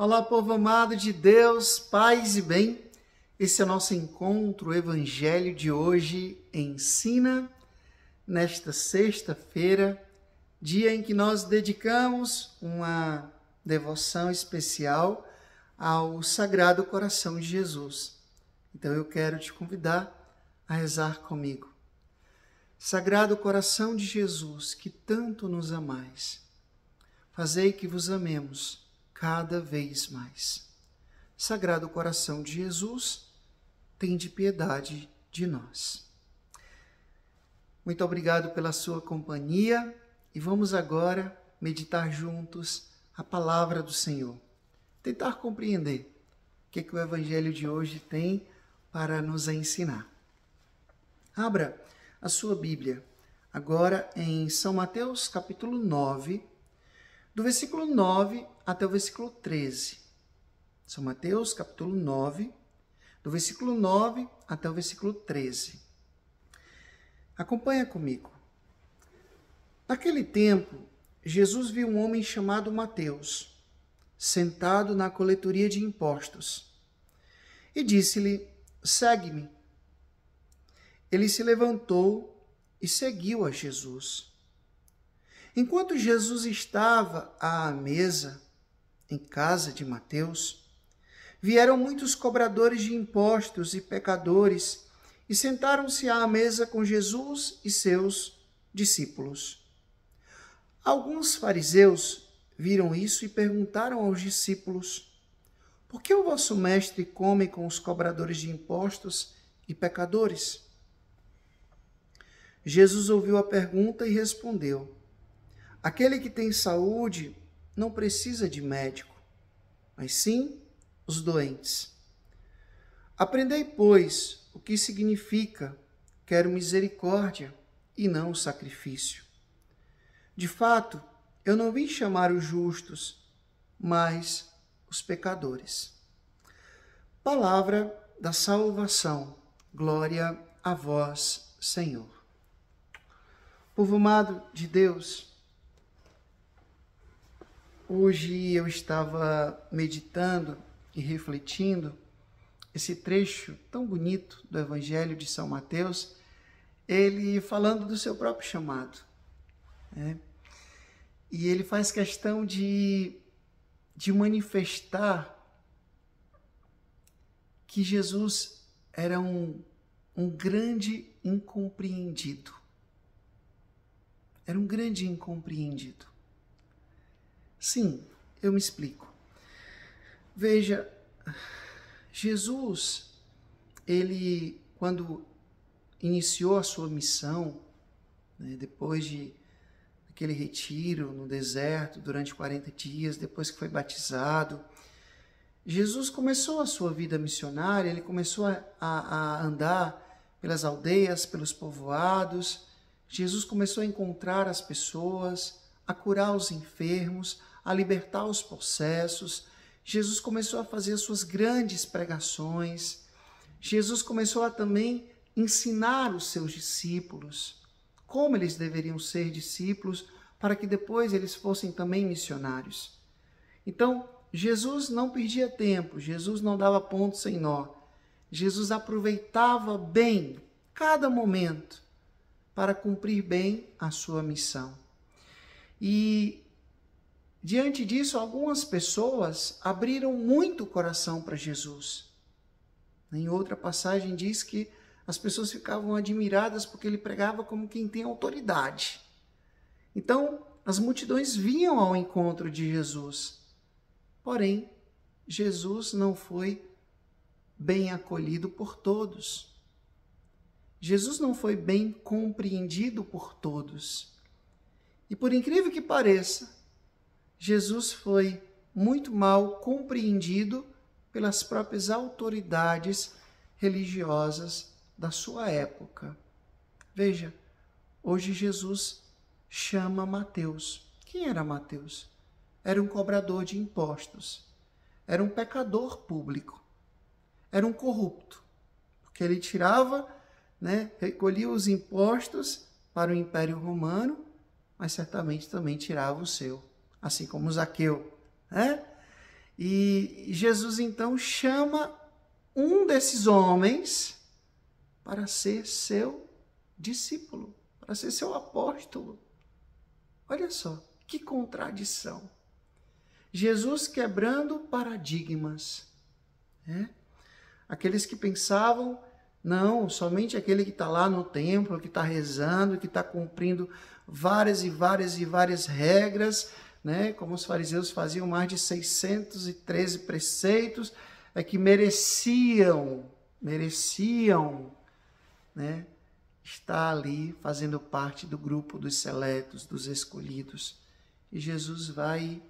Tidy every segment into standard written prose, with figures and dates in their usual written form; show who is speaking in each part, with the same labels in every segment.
Speaker 1: Olá, povo amado de Deus, paz e bem. Esse é o nosso encontro, o Evangelho de hoje ensina, nesta sexta-feira, dia em que nós dedicamos uma devoção especial ao Sagrado Coração de Jesus. Então eu quero te convidar a rezar comigo. Sagrado Coração de Jesus, que tanto nos amais, fazei que vos amemos cada vez mais. Sagrado Coração de Jesus, tende piedade de nós. Muito obrigado pela sua companhia e vamos agora meditar juntos a palavra do Senhor. Tentar compreender o que o Evangelho de hoje tem para nos ensinar. Abra a sua Bíblia agora em São Mateus capítulo 9, do versículo 9 até o versículo 13. São Mateus, capítulo 9, do versículo 9 até o versículo 13. Acompanha comigo. Naquele tempo, Jesus viu um homem chamado Mateus, sentado na coletoria de impostos, e disse-lhe: segue-me. Ele se levantou e seguiu a Jesus. Enquanto Jesus estava à mesa, em casa de Mateus, vieram muitos cobradores de impostos e pecadores e sentaram-se à mesa com Jesus e seus discípulos. Alguns fariseus viram isso e perguntaram aos discípulos: por que o vosso mestre come com os cobradores de impostos e pecadores? Jesus ouviu a pergunta e respondeu: aquele que tem saúde não precisa de médico, mas sim os doentes. Aprendei, pois, o que significa quero misericórdia e não sacrifício. De fato, eu não vim chamar os justos, mas os pecadores. Palavra da salvação. Glória a vós, Senhor. Povo amado de Deus, hoje eu estava meditando e refletindo esse trecho tão bonito do Evangelho de São Mateus, ele falando do seu próprio chamado, né? E ele faz questão de manifestar que Jesus era um grande incompreendido. Era um grande incompreendido. Sim, eu me explico. Veja, Jesus, ele, quando iniciou a sua missão, né, depois de aquele retiro no deserto, durante 40 dias, depois que foi batizado, Jesus começou a sua vida missionária, ele começou a andar pelas aldeias, pelos povoados. Jesus começou a encontrar as pessoas, a curar os enfermos, a libertar os possessos. Jesus começou a fazer as suas grandes pregações. Jesus começou a também ensinar os seus discípulos como eles deveriam ser discípulos para que depois eles fossem também missionários. Então, Jesus não perdia tempo, Jesus não dava ponto sem nó. Jesus aproveitava bem cada momento para cumprir bem a sua missão. E diante disso, algumas pessoas abriram muito o coração para Jesus. Em outra passagem diz que as pessoas ficavam admiradas porque ele pregava como quem tem autoridade. Então, as multidões vinham ao encontro de Jesus. Porém, Jesus não foi bem acolhido por todos. Jesus não foi bem compreendido por todos. E por incrível que pareça, Jesus foi muito mal compreendido pelas próprias autoridades religiosas da sua época. Veja, hoje Jesus chama Mateus. Quem era Mateus? Era um cobrador de impostos. Era um pecador público. Era um corrupto. Porque ele tirava, recolhia os impostos para o Império Romano, mas certamente também tirava o seu. Assim como Zaqueu. E Jesus então chama um desses homens para ser seu discípulo, para ser seu apóstolo. Olha só, que contradição. Jesus quebrando paradigmas. Né? Aqueles que pensavam, não, somente aquele que está lá no templo, que está rezando, que está cumprindo várias e várias regras, né? Como os fariseus faziam mais de 613 preceitos, é que mereciam, né? Estar ali fazendo parte do grupo dos seletos, dos escolhidos. E Jesus vai e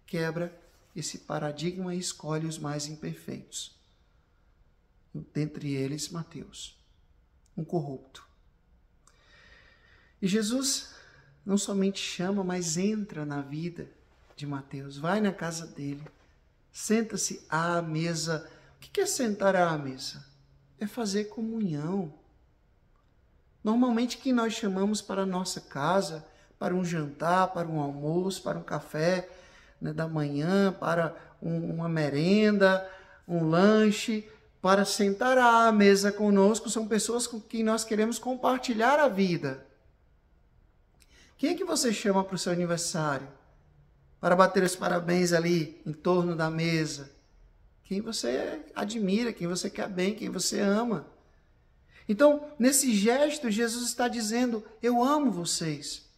Speaker 1: quebra esse paradigma e escolhe os mais imperfeitos. Dentre eles, Mateus, um corrupto. E Jesus não somente chama, mas entra na vida de Mateus, vai na casa dele, senta-se à mesa. O que é sentar à mesa? É fazer comunhão. Normalmente, quem nós chamamos para a nossa casa, para um jantar, para um almoço, para um café, né, da manhã, para uma merenda, um lanche, para sentar à mesa conosco, são pessoas com quem nós queremos compartilhar a vida. Quem é que você chama para o seu aniversário? Para bater os parabéns ali em torno da mesa? Quem você admira, quem você quer bem, quem você ama. Então, nesse gesto, Jesus está dizendo, eu amo vocês.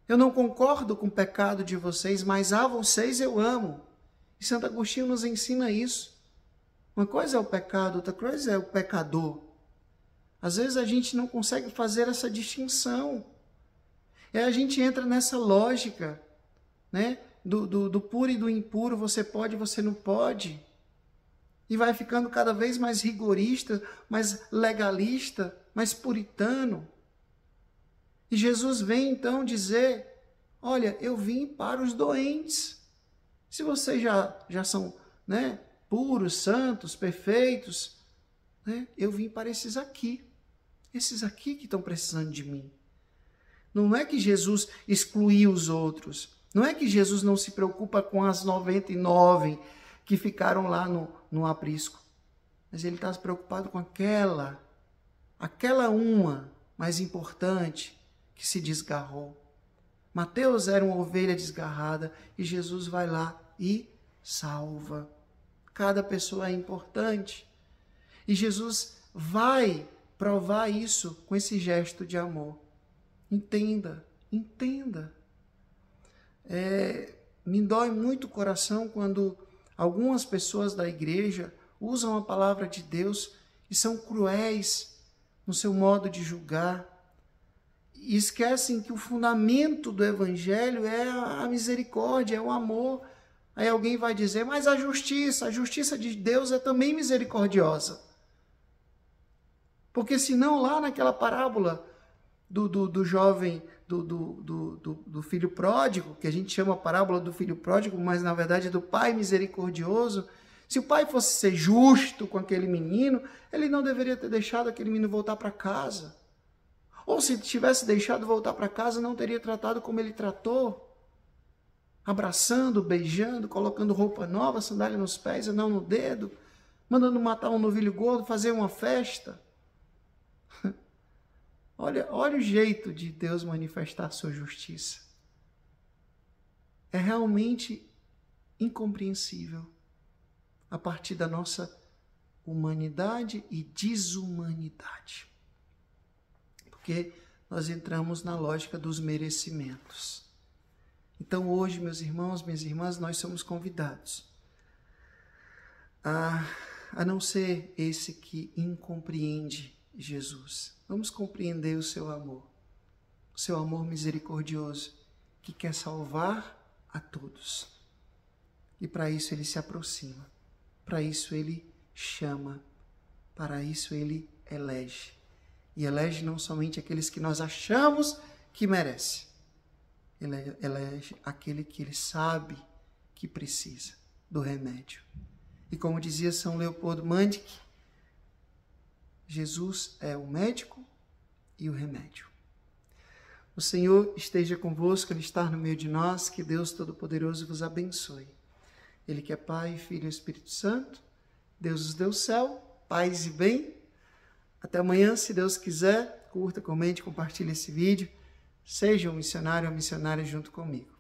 Speaker 1: Eu não concordo com o pecado de vocês, mas a vocês eu amo. E Santo Agostinho nos ensina isso. Uma coisa é o pecado, outra coisa é o pecador. Às vezes a gente não consegue fazer essa distinção. E aí a gente entra nessa lógica, né? Do puro e do impuro, você pode, você não pode. E vai ficando cada vez mais rigorista, mais legalista, mais puritano. E Jesus vem então dizer, olha, eu vim para os doentes. Se vocês já são, né, puros, santos, perfeitos, né, eu vim para esses aqui que estão precisando de mim. Não é que Jesus excluiu os outros, não é que Jesus não se preocupa com as 99 que ficaram lá no aprisco, mas ele está preocupado com aquela uma mais importante que se desgarrou. Mateus era uma ovelha desgarrada e Jesus vai lá e salva. Cada pessoa é importante. E Jesus vai provar isso com esse gesto de amor. Entenda. Me dói muito o coração quando algumas pessoas da igreja usam a palavra de Deus e são cruéis no seu modo de julgar. E esquecem que o fundamento do evangelho é a misericórdia, é o amor. Aí alguém vai dizer, mas a justiça de Deus é também misericordiosa. Porque senão lá naquela parábola do jovem, do filho pródigo, que a gente chama a parábola do filho pródigo, mas na verdade é do pai misericordioso, se o pai fosse ser justo com aquele menino, ele não deveria ter deixado aquele menino voltar para casa. Ou se tivesse deixado voltar para casa, não teria tratado como ele tratou. Abraçando, beijando, colocando roupa nova, sandália nos pés, anel no dedo, mandando matar um novilho gordo, fazer uma festa. Olha o jeito de Deus manifestar a sua justiça. É realmente incompreensível a partir da nossa humanidade e desumanidade. Porque nós entramos na lógica dos merecimentos. Então hoje, meus irmãos, minhas irmãs, nós somos convidados a não ser esse que incompreende Jesus. Vamos compreender o seu amor misericordioso, que quer salvar a todos. E para isso ele se aproxima, para isso ele chama, para isso ele elege. E elege não somente aqueles que nós achamos que merece, ele elege aquele que ele sabe que precisa do remédio. E como dizia São Leopoldo Mandic, Jesus é o médico e o remédio. O Senhor esteja convosco, Ele está no meio de nós, que Deus Todo-Poderoso vos abençoe. Ele que é Pai, Filho e Espírito Santo. Deus os deu o céu, paz e bem. Até amanhã, se Deus quiser. Curta, comente, compartilhe esse vídeo. Seja um missionário ou missionária junto comigo.